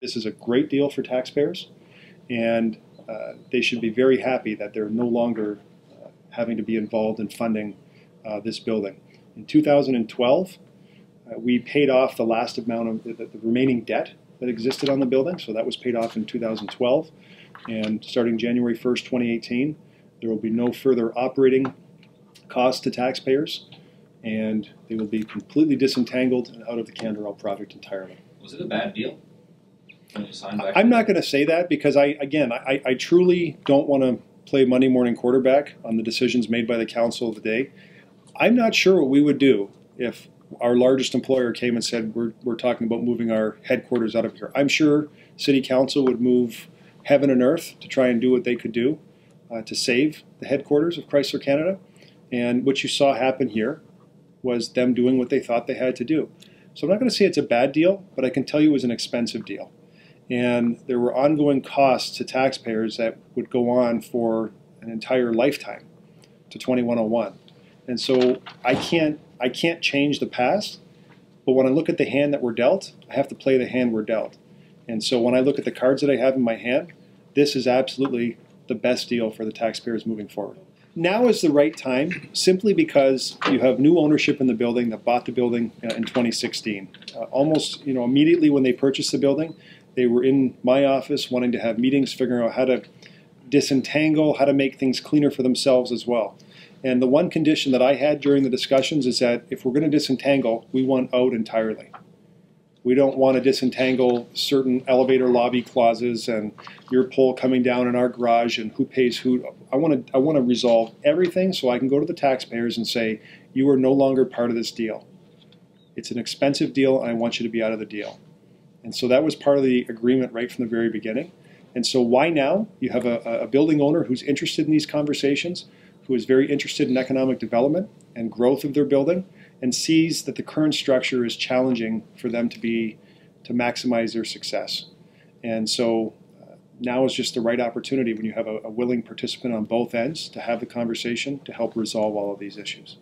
This is a great deal for taxpayers, and they should be very happy that they're no longer having to be involved in funding this building. In 2012, we paid off the last amount of the remaining debt that existed on the building, so that was paid off in 2012. And starting January 1st, 2018, there will be no further operating costs to taxpayers, and they will be completely disentangled and out of the Canderel project entirely. Was it a bad deal? I'm not going to say that because I truly don't want to play Monday morning quarterback on the decisions made by the council of the day. I'm not sure what we would do if our largest employer came and said we're talking about moving our headquarters out of here. I'm sure City Council would move heaven and earth to try and do what they could do to save the headquarters of Chrysler Canada. And what you saw happen here was them doing what they thought they had to do. So I'm not going to say it's a bad deal, but I can tell you it was an expensive deal. And there were ongoing costs to taxpayers that would go on for an entire lifetime to 2101. And so I can't change the past, but when I look at the hand that we're dealt, I have to play the hand we're dealt. And so when I look at the cards that I have in my hand, this is absolutely the best deal for the taxpayers moving forward. Now is the right time, simply because you have new ownership in the building that bought the building in 2016. Almost immediately when they purchased the building, they were in my office wanting to have meetings, figuring out how to disentangle, how to make things cleaner for themselves as well. And the one condition that I had during the discussions is that if we're going to disentangle, we want out entirely. We don't want to disentangle certain elevator lobby clauses and your pole coming down in our garage and who pays who. I want to resolve everything so I can go to the taxpayers and say, you are no longer part of this deal. It's an expensive deal and I want you to be out of the deal. And so that was part of the agreement right from the very beginning. And so why now? You have a building owner who's interested in these conversations, who is very interested in economic development and growth of their building, and sees that the current structure is challenging for them to maximize their success. And so now is just the right opportunity when you have a willing participant on both ends to have the conversation to help resolve all of these issues.